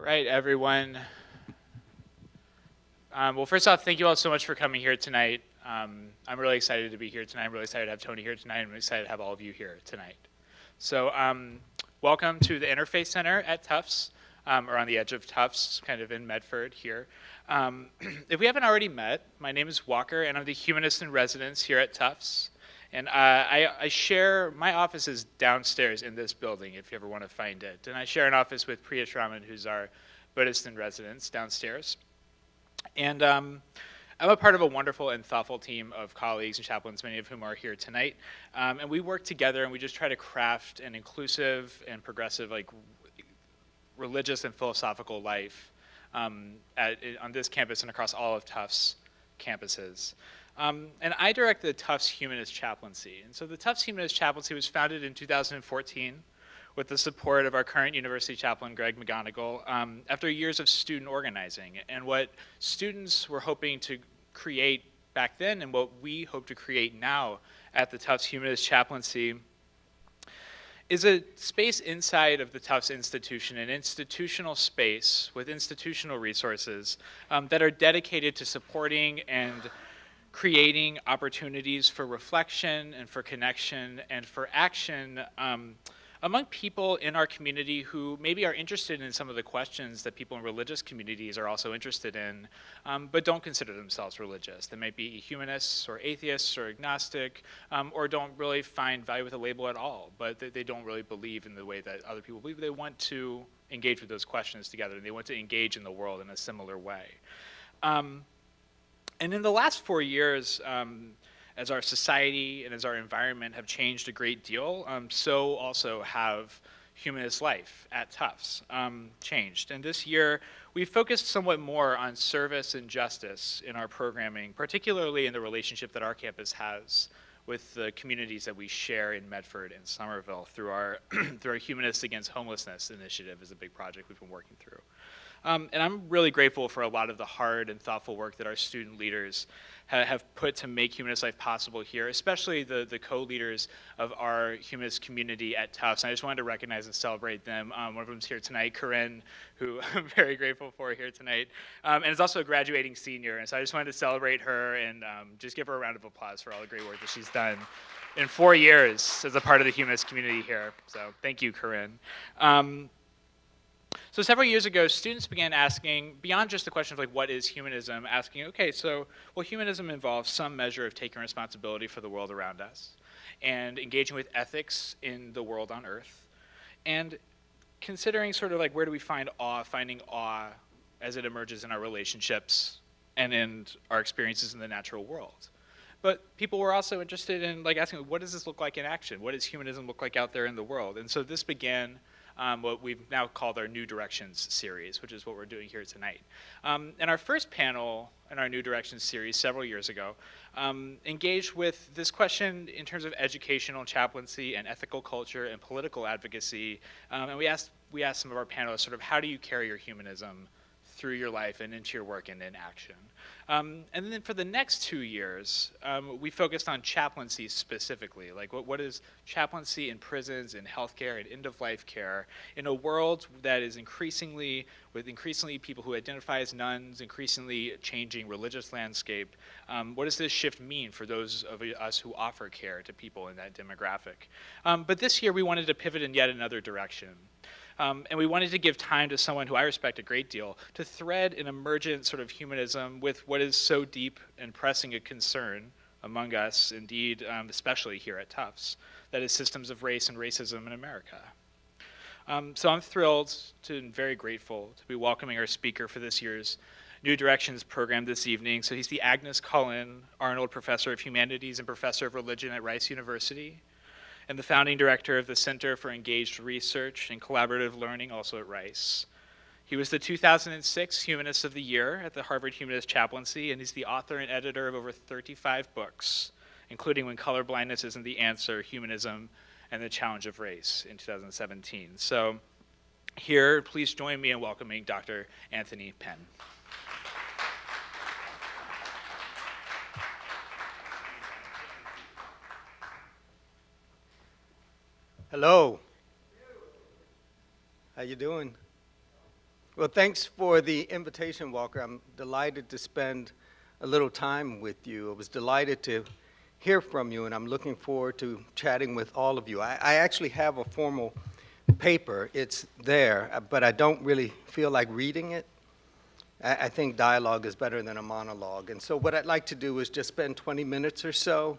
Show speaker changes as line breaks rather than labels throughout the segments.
right, everyone. Well, first off, thank you all so much for coming here tonight. I'm really excited to be here tonight. I'm really excited to have Tony here tonight. I'm excited to have all of you here tonight. So welcome to the Interfaith Center at Tufts, or on the edge of Tufts, kind of in Medford here. If we haven't already met, my name is Walker, and I'm the humanist in residence here at Tufts. And I share, my office is downstairs in this building, if you ever want to find it. And I share an office with Priya Shraman, who's our Buddhist in residence downstairs. And I'm a part of a wonderful and thoughtful team of colleagues and chaplains, many of whom are here tonight. And we work together and we just try to craft an inclusive and progressive, religious and philosophical life on this campus and across all of Tufts campuses. And I direct the Tufts Humanist Chaplaincy. And so the Tufts Humanist Chaplaincy was founded in 2014 with the support of our current university chaplain, Greg McGonigal, after years of student organizing. And what students were hoping to create back then and what we hope to create now at the Tufts Humanist Chaplaincy is a space inside of the Tufts institution, an institutional space with institutional resources that are dedicated to supporting and creating opportunities for reflection and for connection and for action among people in our community who maybe are interested in some of the questions that people in religious communities are also interested in, but don't consider themselves religious. They might be humanists or atheists or agnostic, or don't really find value with a label at all, but they don't really believe in the way that other people believe. They want to engage with those questions together, and they want to engage in the world in a similar way. And in the last 4 years, as our society and as our environment have changed a great deal, so also have humanist life at Tufts changed. And this year, we focused somewhat more on service and justice in our programming, particularly in the relationship that our campus has with the communities that we share in Medford and Somerville through our through our Humanists Against Homelessness initiative is a big project we've been working through. And I'm really grateful for a lot of the hard and thoughtful work that our student leaders have put to make humanist life possible here, especially the co-leaders of our humanist community at Tufts. And I just wanted to recognize and celebrate them. One of them's here tonight, Corinne, who I'm very grateful for here tonight, and is also a graduating senior. And so I just wanted to celebrate her and just give her a round of applause for all the great work that she's done in 4 years as a part of the humanist community here. So thank you, Corinne. So several years ago, students began asking, beyond just the question of what is humanism, asking, okay, so, well, humanism involves some measure of taking responsibility for the world around us and engaging with ethics in the world on earth and considering sort of where do we find awe, finding awe as it emerges in our relationships and in our experiences in the natural world. But people were also interested in asking, what does this look like in action? What does humanism look like out there in the world? And so this began what we've now called our New Directions series, which is what we're doing here tonight. And our first panel in our New Directions series several years ago engaged with this question in terms of educational chaplaincy and ethical culture and political advocacy. And we asked some of our panelists sort of how do you carry your humanism through your life and into your work and in action. And then for the next 2 years, we focused on chaplaincy specifically. What is chaplaincy in prisons, in healthcare, and end-of-life care in a world that is increasingly people who identify as nuns, increasingly changing religious landscape. What does this shift mean for those of us who offer care to people in that demographic? But this year, we wanted to pivot in yet another direction. And we wanted to give time to someone who I respect a great deal to thread an emergent sort of humanism with what is so deep and pressing a concern among us, indeed, especially here at Tufts, that is systems of race and racism in America. So I'm thrilled and very grateful to be welcoming our speaker for this year's New Directions program this evening. So he's the Agnes Cullen Arnold Professor of Humanities and Professor of Religion at Rice University, and the founding director of the Center for Engaged Research and Collaborative Learning, also at Rice. He was the 2006 Humanist of the Year at the Harvard Humanist Chaplaincy, and he's the author and editor of over 35 books, including When Colorblindness Isn't the Answer, Humanism, and the Challenge of Race in 2017. So here, please join me in welcoming Dr. Anthony Penn.
Hello. How you doing? Well, thanks for the invitation, Walker. I'm delighted to spend a little time with you. I was delighted to hear from you, and I'm looking forward to chatting with all of you. I actually have a formal paper. It's there, but I don't really feel like reading it. I think dialogue is better than a monologue. And so what I'd like to do is just spend 20 minutes or so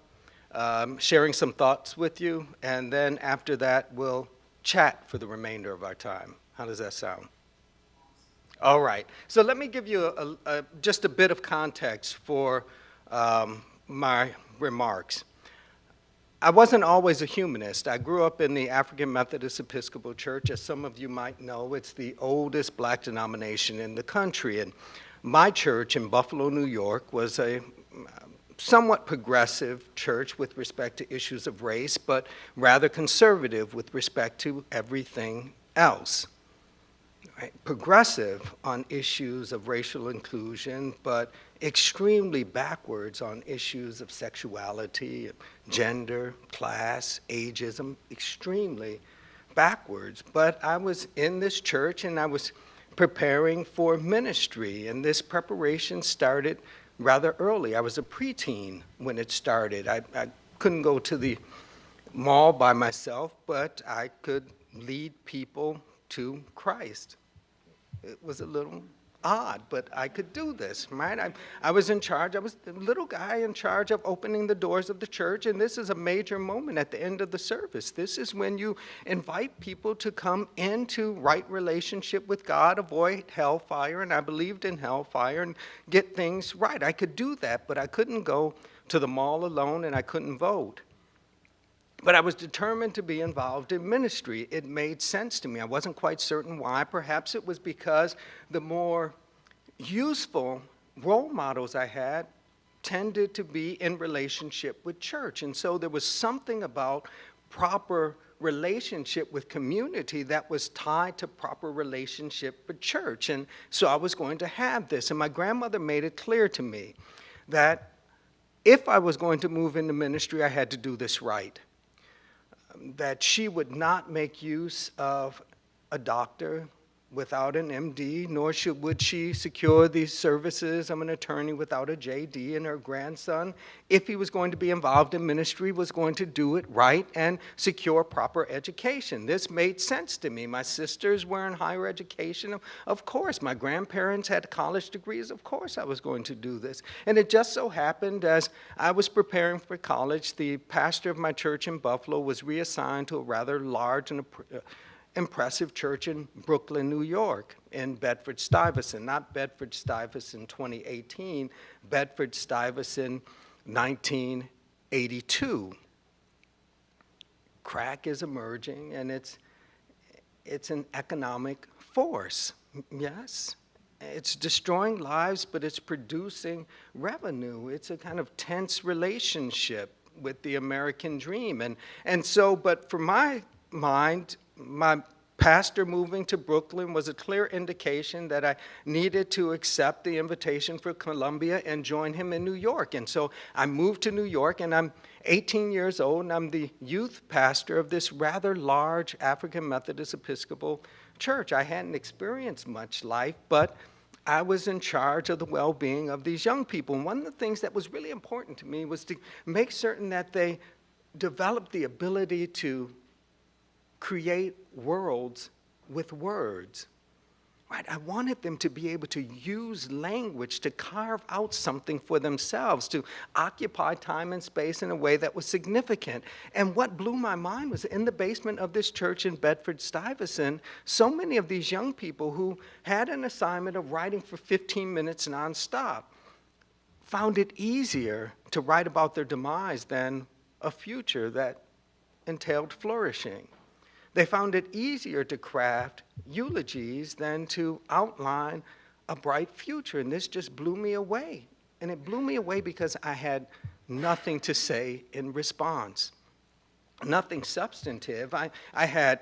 sharing some thoughts with you, and then after that, we'll chat for the remainder of our time. How does that sound? All right. So let me give you just a bit of context for my remarks. I wasn't always a humanist. I grew up in the African Methodist Episcopal Church. As some of you might know, it's the oldest black denomination in the country. And my church in Buffalo, New York, was a somewhat progressive church with respect to issues of race, but rather conservative with respect to everything else. Right? Progressive on issues of racial inclusion, but extremely backwards on issues of sexuality, gender, class, ageism, extremely backwards. But I was in this church and I was preparing for ministry, and this preparation started rather early. I was a preteen when it started. I couldn't go to the mall by myself, but I could lead people to Christ. It was a little odd, but I could do this, right? I was in charge. I was the little guy in charge of opening the doors of the church, and this is a major moment at the end of the service. This is when you invite people to come into right relationship with God, avoid hellfire, and I believed in hellfire, and get things right. I could do that, but I couldn't go to the mall alone, and I couldn't vote. But I was determined to be involved in ministry. It made sense to me. I wasn't quite certain why. Perhaps it was because the more useful role models I had tended to be in relationship with church. And so there was something about proper relationship with community that was tied to proper relationship with church. And so I was going to have this. And my grandmother made it clear to me that if I was going to move into ministry, I had to do this right. That she would not make use of a doctor without an MD, nor would she secure the services of an attorney without a JD, and her grandson, if he was going to be involved in ministry, was going to do it right and secure proper education. This made sense to me. My sisters were in higher education. Of course, my grandparents had college degrees. Of course I was going to do this. And it just so happened, as I was preparing for college, the pastor of my church in Buffalo was reassigned to a rather large and impressive church in Brooklyn, New York, in Bedford-Stuyvesant, not Bedford-Stuyvesant 2018, Bedford-Stuyvesant 1982. Crack is emerging, and it's an economic force, yes. It's destroying lives, but it's producing revenue. It's a kind of tense relationship with the American dream. And so, but for my mind, my pastor moving to Brooklyn was a clear indication that I needed to accept the invitation for Columbia and join him in New York. And so I moved to New York, and I'm 18 years old, and I'm the youth pastor of this rather large African Methodist Episcopal church. I hadn't experienced much life, but I was in charge of the well-being of these young people. And one of the things that was really important to me was to make certain that they developed the ability to create worlds with words. Right? I wanted them to be able to use language to carve out something for themselves, to occupy time and space in a way that was significant. And what blew my mind was in the basement of this church in Bedford-Stuyvesant, so many of these young people who had an assignment of writing for 15 minutes nonstop found it easier to write about their demise than a future that entailed flourishing. They found it easier to craft eulogies than to outline a bright future. And this just blew me away. And it blew me away because I had nothing to say in response, nothing substantive. I had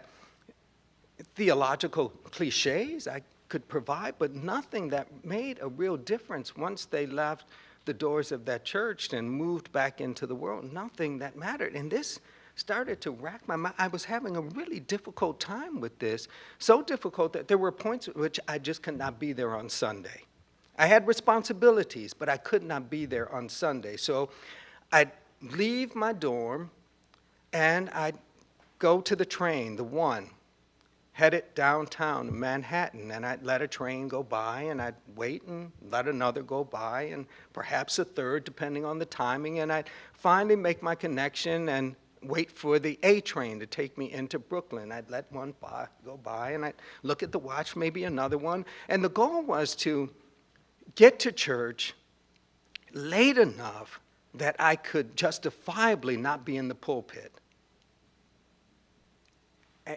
theological cliches I could provide, but nothing that made a real difference once they left the doors of that church and moved back into the world. Nothing that mattered. And this started to rack my mind. I was having a really difficult time with this, so difficult that there were points at which I just could not be there on Sunday. I had responsibilities, but I could not be there on Sunday. So I'd leave my dorm, and I'd go to the train, the one, headed downtown to Manhattan, and I'd let a train go by, and I'd wait and let another go by, and perhaps a third, depending on the timing, and I'd finally make my connection and wait for the A train to take me into Brooklyn. I'd let one go by, and I'd look at the watch, maybe another one, and the goal was to get to church late enough that I could justifiably not be in the pulpit.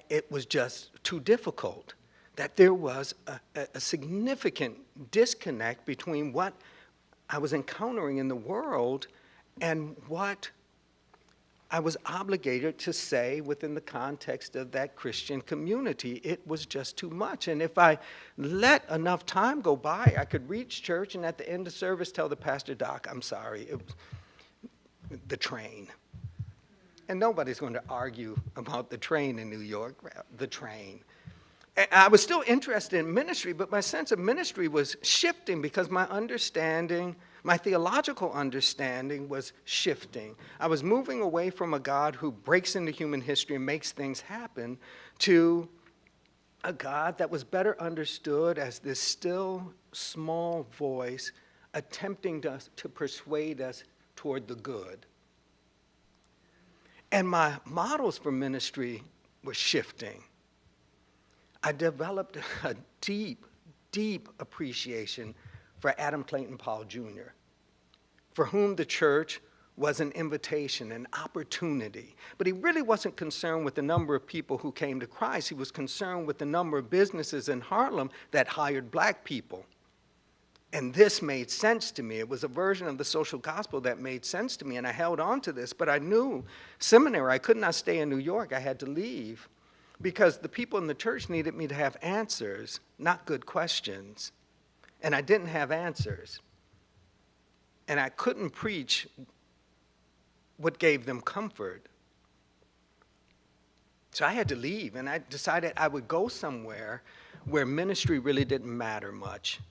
It was just too difficult, that there was a significant disconnect between what I was encountering in the world and what I was obligated to say within the context of that Christian community. It was just too much. And if I let enough time go by, I could reach church and at the end of service tell the pastor, Doc, I'm sorry, it was the train. And nobody's going to argue about the train in New York, the train. And I was still interested in ministry, but my sense of ministry was shifting because my understanding, my theological understanding was shifting. I was moving away from a God who breaks into human history and makes things happen to a God that was better understood as this still, small voice attempting to persuade us toward the good. And my models for ministry were shifting. I developed a deep, deep appreciation for Adam Clayton Powell Jr., for whom the church was an invitation, an opportunity. But he really wasn't concerned with the number of people who came to Christ. He was concerned with the number of businesses in Harlem that hired black people. And this made sense to me. It was a version of the social gospel that made sense to me, and I held on to this. But I knew seminary, I could not stay in New York. I had to leave because the people in the church needed me to have answers, not good questions. And I didn't have answers. And I couldn't preach what gave them comfort. So I had to leave, and I decided I would go somewhere where ministry really didn't matter much.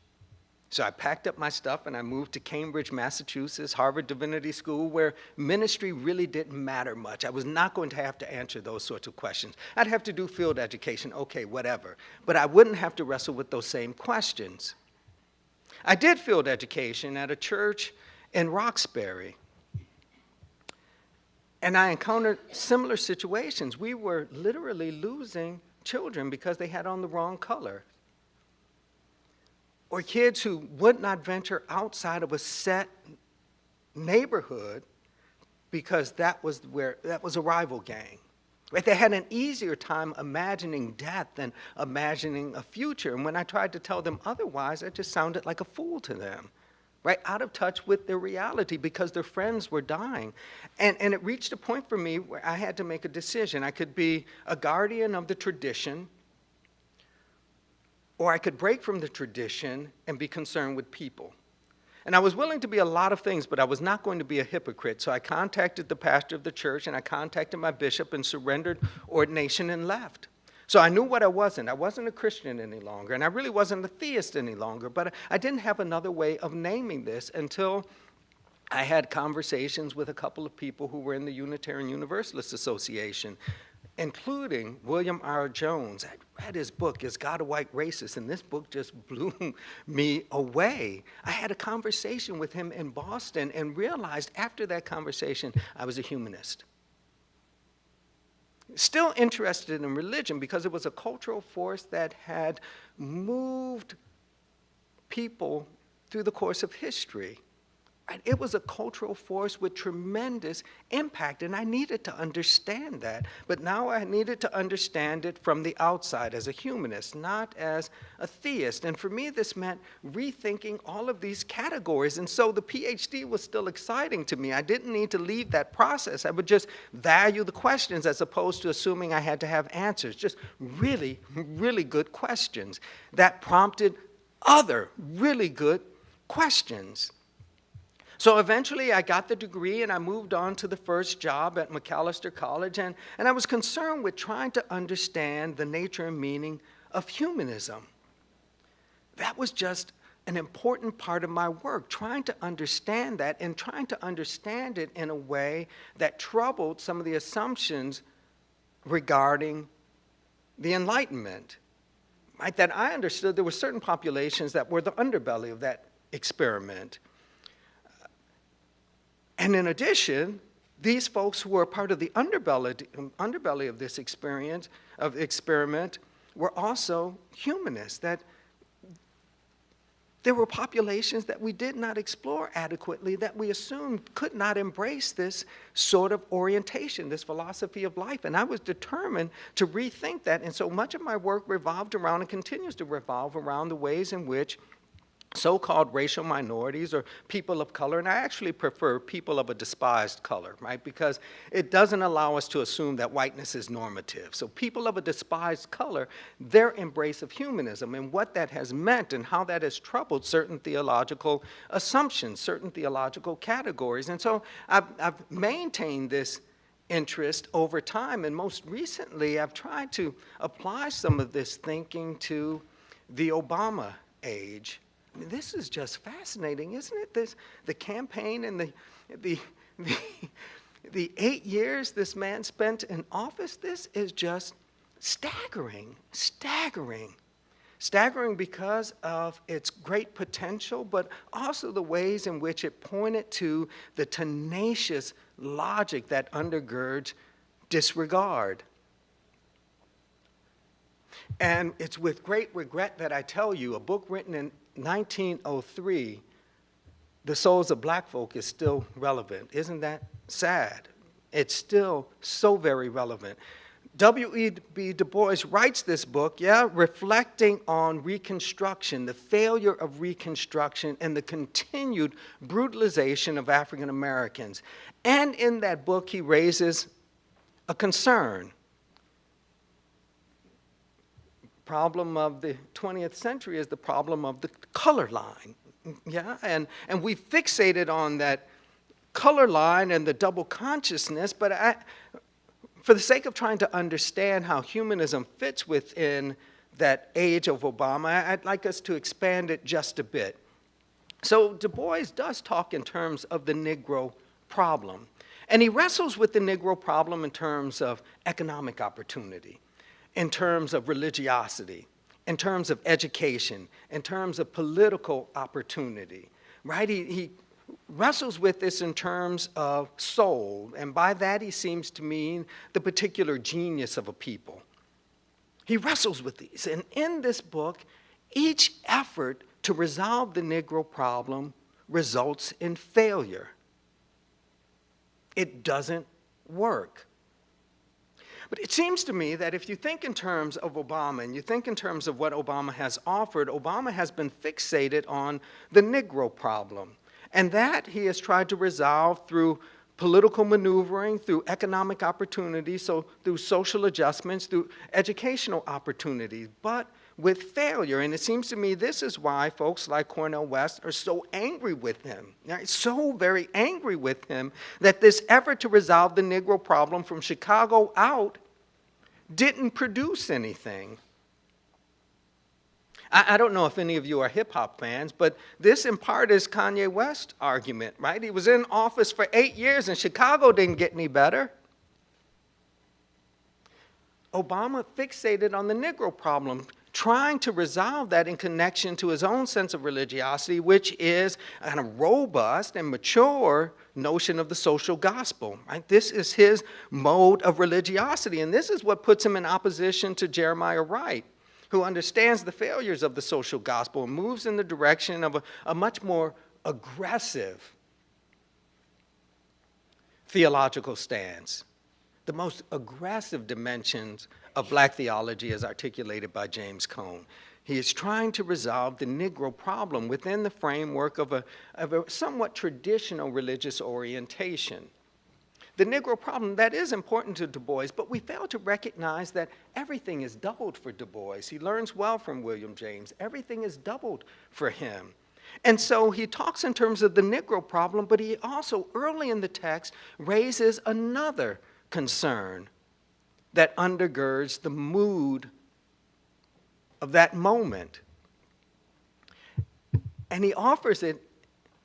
So I packed up my stuff and I moved to Cambridge, Massachusetts, Harvard Divinity School, where ministry really didn't matter much. I was not going to have to answer those sorts of questions. I'd have to do field education, okay, whatever. But I wouldn't have to wrestle with those same questions. I did field education at a church in Roxbury. And I encountered similar situations. We were literally losing children because they had on the wrong color. Or kids who would not venture outside of a set neighborhood because that was a rival gang. Right? They had an easier time imagining death than imagining a future. And when I tried to tell them otherwise, I just sounded like a fool to them. Right? Out of touch with their reality because their friends were dying. And it reached a point for me where I had to make a decision. I could be a guardian of the tradition, or I could break from the tradition and be concerned with people. And I was willing to be a lot of things, but I was not going to be a hypocrite. So I contacted the pastor of the church, and I contacted my bishop and surrendered ordination and left. So I knew what I wasn't. I wasn't a Christian any longer, and I really wasn't a theist any longer, but I didn't have another way of naming this until I had conversations with a couple of people who were in the Unitarian Universalist Association, including William R. Jones. I read his book, Is God a White Racist? And this book just blew me away. I had a conversation with him in Boston and realized after that conversation I was a humanist. Still interested in religion because it was a cultural force that had moved people through the course of history. It was a cultural force with tremendous impact, and I needed to understand that. But now I needed to understand it from the outside as a humanist, not as a theist. And for me, this meant rethinking all of these categories. And so the PhD was still exciting to me. I didn't need to leave that process. I would just value the questions as opposed to assuming I had to have answers. Just really, really good questions that prompted other really good questions. So eventually I got the degree and I moved on to the first job at Macalester College, and I was concerned with trying to understand the nature and meaning of humanism. That was just an important part of my work, trying to understand that and trying to understand it in a way that troubled some of the assumptions regarding the Enlightenment. Right? That I understood there were certain populations that were the underbelly of that experiment. And in addition, these folks who were part of the underbelly of this experiment were also humanists, that there were populations that we did not explore adequately, that we assumed could not embrace this sort of orientation, this philosophy of life. And I was determined to rethink that. And so much of my work revolved around and continues to revolve around the ways in which so-called racial minorities or people of color, and I actually prefer people of a despised color, right? Because it doesn't allow us to assume that whiteness is normative. So people of a despised color, their embrace of humanism and what that has meant and how that has troubled certain theological assumptions, certain theological categories. And so I've maintained this interest over time, and most recently I've tried to apply some of this thinking to the Obama age. I mean, this is just fascinating, isn't it? The campaign and the 8 years this man spent in office, this is just staggering, staggering. Staggering because of its great potential, but also the ways in which it pointed to the tenacious logic that undergirds disregard. And it's with great regret that I tell you, a book written in 1903, The Souls of Black Folk, is still relevant. Isn't that sad? It's still so very relevant. W.E.B. Du Bois writes this book, reflecting on Reconstruction, the failure of Reconstruction, and the continued brutalization of African Americans. And in that book, he raises a concern. Problem of the 20th century is the problem of the color line. And we fixated on that color line and the double consciousness, but for the sake of trying to understand how humanism fits within that age of Obama, I'd like us to expand it just a bit. So Du Bois does talk in terms of the Negro problem, and he wrestles with the Negro problem in terms of economic opportunity, in terms of religiosity, in terms of education, in terms of political opportunity, right? He wrestles with this in terms of soul, and by that he seems to mean the particular genius of a people. He wrestles with these, and in this book, each effort to resolve the Negro problem results in failure. It doesn't work. But it seems to me that if you think in terms of Obama and you think in terms of what Obama has offered, Obama has been fixated on the Negro problem. And that he has tried to resolve through political maneuvering, through economic opportunities, so through social adjustments, through educational opportunities, but with failure. And it seems to me this is why folks like Cornel West are so angry with him, so very angry with him, that this effort to resolve the Negro problem from Chicago out didn't produce anything. I don't know if any of you are hip-hop fans, but this in part is Kanye West's argument, right? He was in office for 8 years and Chicago didn't get any better. Obama fixated on the Negro problem, trying to resolve that in connection to his own sense of religiosity, which is a kind of robust and mature notion of the social gospel. Right? This is his mode of religiosity, and this is what puts him in opposition to Jeremiah Wright, who understands the failures of the social gospel and moves in the direction of a much more aggressive theological stance. The most aggressive dimensions of black theology as articulated by James Cone. He is trying to resolve the Negro problem within the framework of a somewhat traditional religious orientation. The Negro problem, that is important to Du Bois, but we fail to recognize that everything is doubled for Du Bois. He learns well from William James. Everything is doubled for him. And so he talks in terms of the Negro problem, but he also, early in the text, raises another concern that undergirds the mood of that moment. And he offers it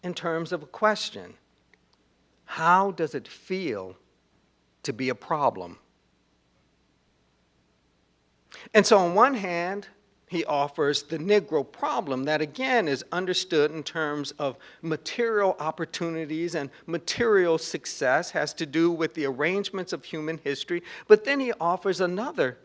in terms of a question. How does it feel to be a problem? And so on one hand, he offers the Negro problem that, again, is understood in terms of material opportunities and material success, has to do with the arrangements of human history. But then he offers another.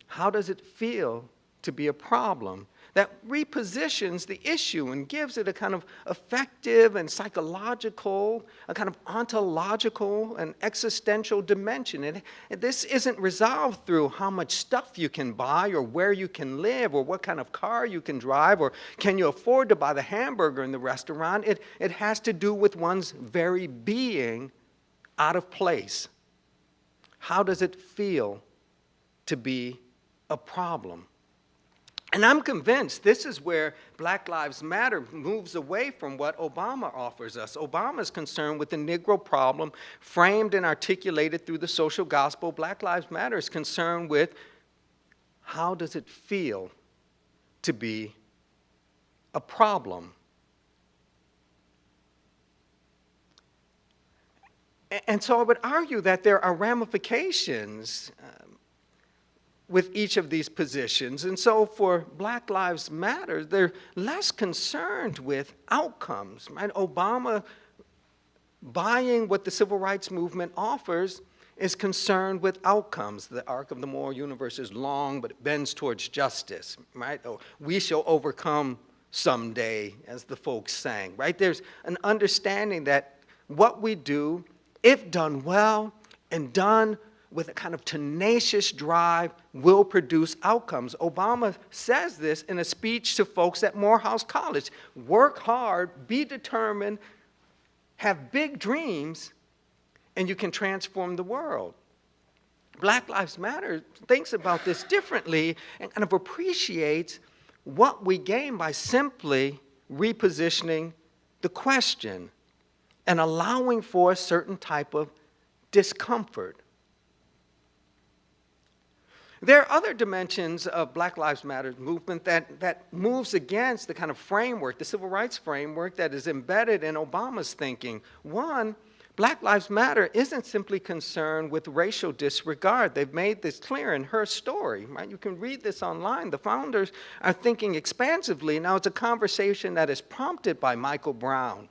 How does it feel to be a problem? That repositions the issue and gives it a kind of affective and psychological, a kind of ontological and existential dimension. And this isn't resolved through how much stuff you can buy or where you can live or what kind of car you can drive or can you afford to buy the hamburger in the restaurant. It has to do with one's very being out of place. How does it feel to be a problem? And I'm convinced this is where Black Lives Matter moves away from what Obama offers us. Obama is concerned with the Negro problem framed and articulated through the social gospel. Black Lives Matter is concerned with how does it feel to be a problem? And so I would argue that there are ramifications with each of these positions. And so for Black Lives Matter, they're less concerned with outcomes, right? Obama, buying what the civil rights movement offers, is concerned with outcomes. The arc of the moral universe is long, but it bends towards justice, right? Oh, we shall overcome someday, as the folks sang, right? There's an understanding that what we do, if done well and done with a kind of tenacious drive, will produce outcomes. Obama says this in a speech to folks at Morehouse College. Work hard, be determined, have big dreams, and you can transform the world. Black Lives Matter thinks about this differently and kind of appreciates what we gain by simply repositioning the question and allowing for a certain type of discomfort. There are other dimensions of Black Lives Matter movement that moves against the kind of framework, the civil rights framework that is embedded in Obama's thinking. One, Black Lives Matter isn't simply concerned with racial disregard. They've made this clear in her story, right? You can read this online. The founders are thinking expansively. Now, it's a conversation that is prompted by Michael Brown,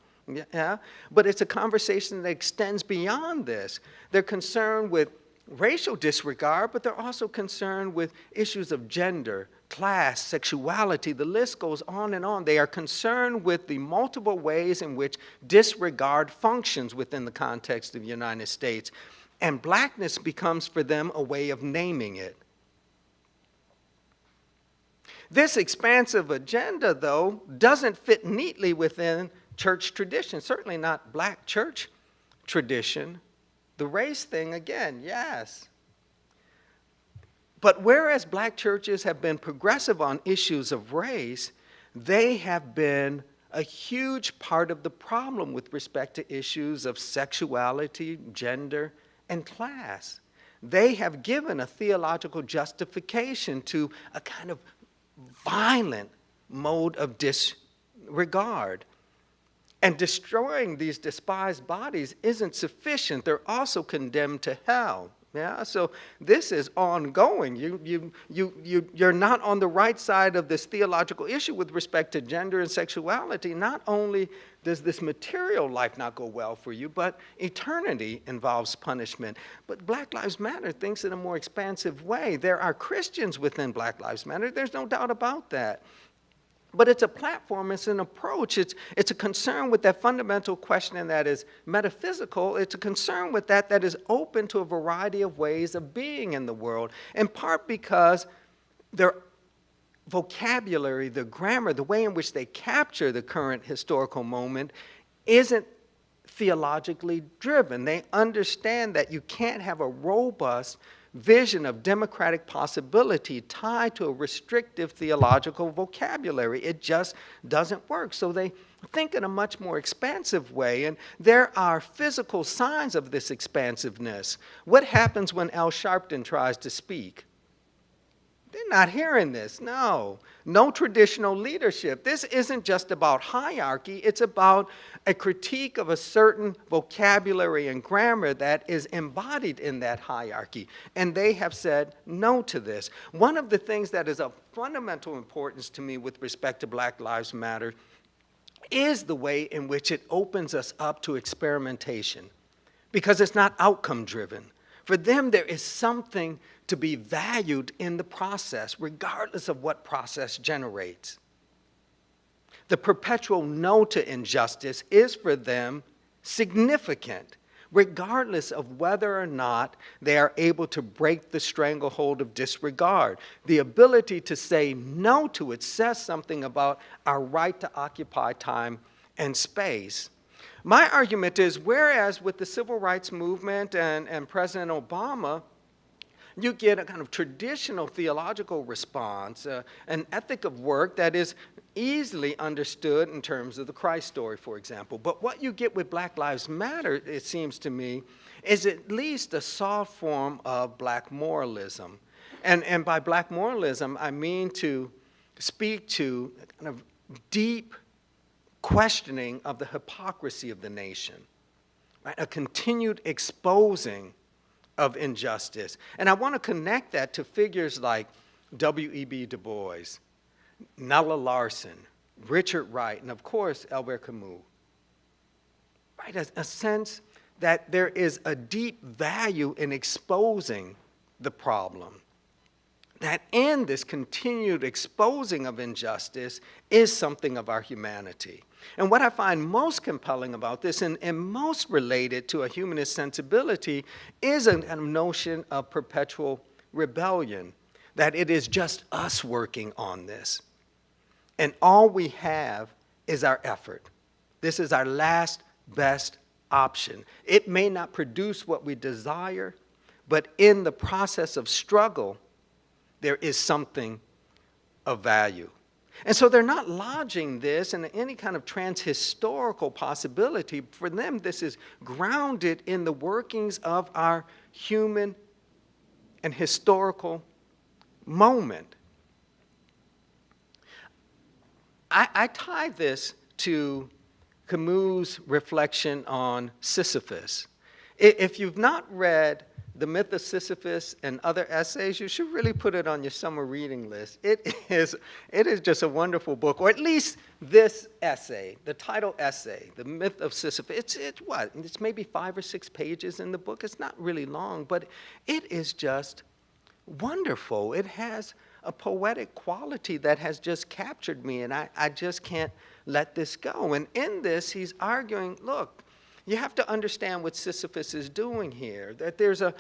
yeah? But it's a conversation that extends beyond this. They're concerned with racial disregard, but they're also concerned with issues of gender, class, sexuality. The list goes on and on. They are concerned with the multiple ways in which disregard functions within the context of the United States. And blackness becomes for them a way of naming it. This expansive agenda, though, doesn't fit neatly within church tradition, certainly not black church tradition. The race thing, again, yes. But whereas black churches have been progressive on issues of race, they have been a huge part of the problem with respect to issues of sexuality, gender, and class. They have given a theological justification to a kind of violent mode of disregard. And destroying these despised bodies isn't sufficient. They're also condemned to hell. Yeah? So this is ongoing. You're not on the right side of this theological issue with respect to gender and sexuality. Not only does this material life not go well for you, but eternity involves punishment. But Black Lives Matter thinks in a more expansive way. There are Christians within Black Lives Matter. There's no doubt about that. But it's a platform, it's an approach, it's a concern with that fundamental question, and that is metaphysical. It's a concern with that is open to a variety of ways of being in the world, in part because their vocabulary, the grammar, the way in which they capture the current historical moment isn't theologically driven. They understand that you can't have a robust vision of democratic possibility tied to a restrictive theological vocabulary. It just doesn't work. So they think in a much more expansive way, and there are physical signs of this expansiveness. What happens when Al Sharpton tries to speak? They're not hearing this, no. No traditional leadership. This isn't just about hierarchy, it's about a critique of a certain vocabulary and grammar that is embodied in that hierarchy. And they have said no to this. One of the things that is of fundamental importance to me with respect to Black Lives Matter is the way in which it opens us up to experimentation, because it's not outcome driven. For them, there is something to be valued in the process, regardless of what process generates. The perpetual no to injustice is for them significant, regardless of whether or not they are able to break the stranglehold of disregard. The ability to say no to it says something about our right to occupy time and space. My argument is, whereas with the civil rights movement and President Obama, you get a kind of traditional theological response, an ethic of work that is easily understood in terms of the Christ story, for example. But what you get with Black Lives Matter, it seems to me, is at least a soft form of black moralism. And by black moralism, I mean to speak to kind of deep questioning of the hypocrisy of the nation, right? A continued exposing of injustice. And I want to connect that to figures like W.E.B. Du Bois, Nella Larson, Richard Wright, and of course, Albert Camus. Right? A sense that there is a deep value in exposing the problem, that in this continued exposing of injustice is something of our humanity. And what I find most compelling about this, and most related to a humanist sensibility, is a kind of notion of perpetual rebellion, that it is just us working on this. And all we have is our effort. This is our last best option. It may not produce what we desire, but in the process of struggle, there is something of value. And so they're not lodging this in any kind of transhistorical possibility. For them, this is grounded in the workings of our human and historical moment. I tie this to Camus' reflection on Sisyphus. If you've not read The Myth of Sisyphus and other essays, you should really put it on your summer reading list. It is just a wonderful book, or at least this essay, the title essay, The Myth of Sisyphus. It's what? It's maybe 5 or 6 pages in the book. It's not really long, but it is just wonderful. It has a poetic quality that has just captured me, and I just can't let this go. And in this, he's arguing, look, you have to understand what Sisyphus is doing here, that there's a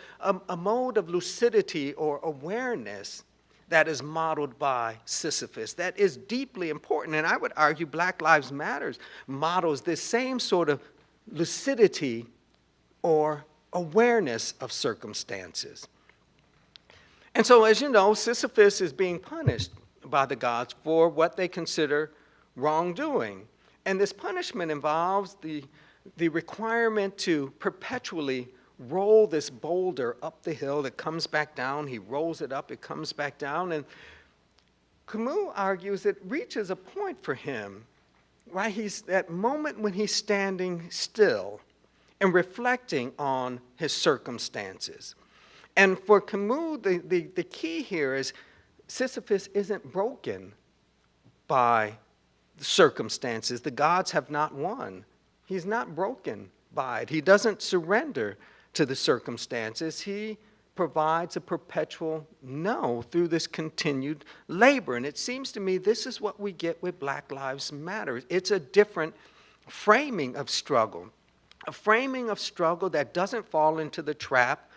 mode of lucidity or awareness that is modeled by Sisyphus that is deeply important. And I would argue Black Lives Matter models this same sort of lucidity or awareness of circumstances. And so, as you know, Sisyphus is being punished by the gods for what they consider wrongdoing. And this punishment involves the requirement to perpetually roll this boulder up the hill that comes back down. He rolls it up, it comes back down. And Camus argues it reaches a point for him, right? He's that moment when he's standing still and reflecting on his circumstances. And for Camus, the key here is Sisyphus isn't broken by the circumstances. The gods have not won. He's not broken by it. He doesn't surrender to the circumstances. He provides a perpetual no through this continued labor. And it seems to me this is what we get with Black Lives Matter. It's a different framing of struggle, a framing of struggle that doesn't fall into the trap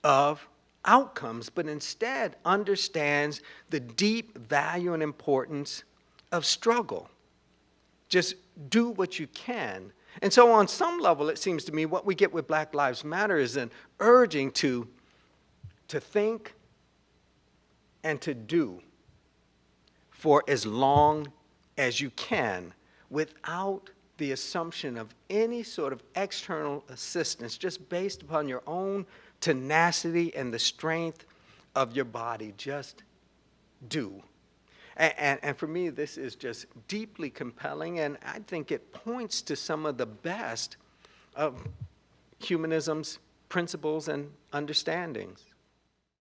of outcomes, but instead understands the deep value and importance of struggle. Just do what you can. And so on some level, it seems to me what we get with Black Lives Matter is an urging to to think and to do for as long as you can without the assumption of any sort of external assistance, just based upon your own tenacity and the strength of your body. Just do. And for me, this is just deeply compelling, and I think it points to some of the best of humanism's principles and understandings.